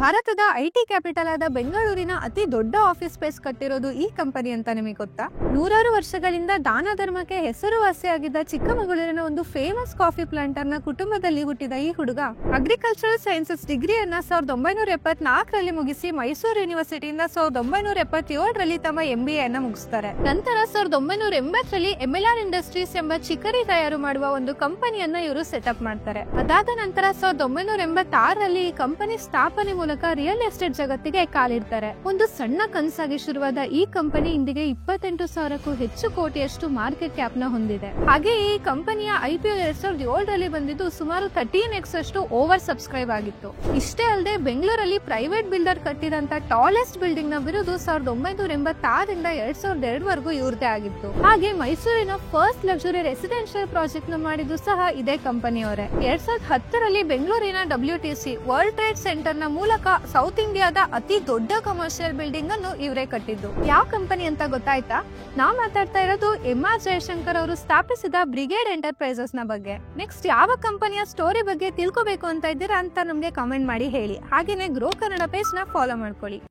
ಭಾರತದ IT capital ಆದ ಬೆಂಗಳೂರಿನ ಅತಿ ದೊಡ್ಡ ಆಫೀಸ್ ಸ್ಪೇಸ್ ಕಟ್ಟಿರೋದು ಈ ಕಂಪನಿ ಅಂತ ನಿಮಗೆ ಗೊತ್ತಾ? ನೂರಾರು ವರ್ಷಗಳಿಂದ ದಾನ ಧರ್ಮಕ್ಕೆ ಹೆಸರುವಾಸಿಯಾಗಿದ್ದ ಚಿಕ್ಕಮಗಳೂರಿನ ಒಂದು ಫೇಮಸ್ ಕಾಫಿ ಪ್ಲಾಂಟರ್ ನ ಕುಟುಂಬದಲ್ಲಿ ಹುಟ್ಟಿದ ಈ ಹುಡುಗ ಅಗ್ರಿಕಲ್ಚರಲ್ ಸೈನ್ಸಸ್ ಡಿಗ್ರಿಯನ್ನ 1974ರಲ್ಲಿ ಮುಗಿಸಿ ಮೈಸೂರು ಯೂನಿವರ್ಸಿಟಿಯಿಂದ 1977ರಲ್ಲಿ ತಮ್ಮ MBA ಅನ್ನ ಮುಗಿಸ್ತಾರೆ. ನಂತರ 1980ರಲ್ಲಿ MLR ಇಂಡಸ್ಟ್ರೀಸ್ ಎಂಬ ಚಿಕ್ಕರಿ ತಯಾರು ಮಾಡುವ ಒಂದು ಕಂಪನಿಯನ್ನ ಇವರು ಸೆಟಪ್ ಮಾಡ್ತಾರೆ. ಅದಾದ ನಂತರ 1986ರಲ್ಲಿ ಈ ಕಂಪನಿ ಸ್ಥಾಪನೆ ಮೂಲಕ ರಿಯಲ್ ಎಸ್ಟೇಟ್ ಜಗತ್ತಿಗೆ ಕಾಲಿಡ್ತಾರೆ. ಒಂದು ಸಣ್ಣ ಕನಸಾಗಿ ಶುರುವಾದ ಈ ಕಂಪನಿ ಇಂದಿಗೆ 28,000ಕ್ಕೂ ಹೆಚ್ಚು ಕೋಟಿಯಷ್ಟು ಮಾರ್ಕೆಟ್ ಕ್ಯಾಪ್ ನ ಹೊಂದಿದೆ. ಹಾಗೆ ಈ ಕಂಪನಿಯ IPO 2007ರಲ್ಲಿ ಬಂದಿದ್ದು ಸುಮಾರು 13x ಅಷ್ಟು ಓವರ್ ಸಬ್ಸ್ಕ್ರೈಬ್ ಆಗಿತ್ತು. ಇಷ್ಟೇ ಅಲ್ಲದೆ ಬೆಂಗಳೂರಲ್ಲಿ ಪ್ರೈವೇಟ್ ಬಿಲ್ಡರ್ ಕಟ್ಟಿದಂತ ಟಾಲೆಸ್ಟ್ ಬಿಲ್ಡಿಂಗ್ ನ ಬಿರುದು 1986ರಿಂದ 2002ವರೆಗೂ ಇವ್ರದೇ ಆಗಿತ್ತು. ಹಾಗೆ ಮೈಸೂರಿನ ಫಸ್ಟ್ ಲಕ್ಸುರಿ ರೆಸಿಡೆನ್ಷಿಯಲ್ ಪ್ರಾಜೆಕ್ಟ್ ನ ಮಾಡಿದ್ದು ಸಹ ಇದೇ ಕಂಪನಿಯವರೇ. 2010ರಲ್ಲಿ ಬೆಂಗಳೂರಿನ WTC ವರ್ಲ್ಡ್ ಟ್ರೇಡ್ ಸೆಂಟರ್ ನ ಮೂಲಕ ಸೌತ್ ಇಂಡಿಯಾದ ಅತಿ ದೊಡ್ಡ ಕಮರ್ಷಿಯಲ್ ಬಿಲ್ಡಿಂಗ್ ಅನ್ನು ಇವರೇ ಕಟ್ಟಿದ್ದು. ಯಾವ ಕಂಪನಿ ಅಂತ ಗೊತ್ತಾಯ್ತಾ? ನಾವು ಮಾತಾಡ್ತಾ ಇರೋದು MR ಜಯಶಂಕರ್ ಅವರು ಸ್ಥಾಪಿಸಿದ ಬ್ರಿಗೇಡ್ ಎಂಟರ್ಪ್ರೈಸಸ್ ನ ಬಗ್ಗೆ. ನೆಕ್ಸ್ಟ್ ಯಾವ ಕಂಪನಿಯ ಸ್ಟೋರಿ ಬಗ್ಗೆ ತಿಳ್ಕೋಬೇಕು ಅಂತ ಇದ್ದೀರಾ ಅಂತ ನಮ್ಗೆ ಕಮೆಂಟ್ ಮಾಡಿ ಹೇಳಿ. ಹಾಗೇನೆ ಗ್ರೋ ಕನ್ನಡ ಪೇಜ್ ನ ಫಾಲೋ ಮಾಡ್ಕೊಳ್ಳಿ.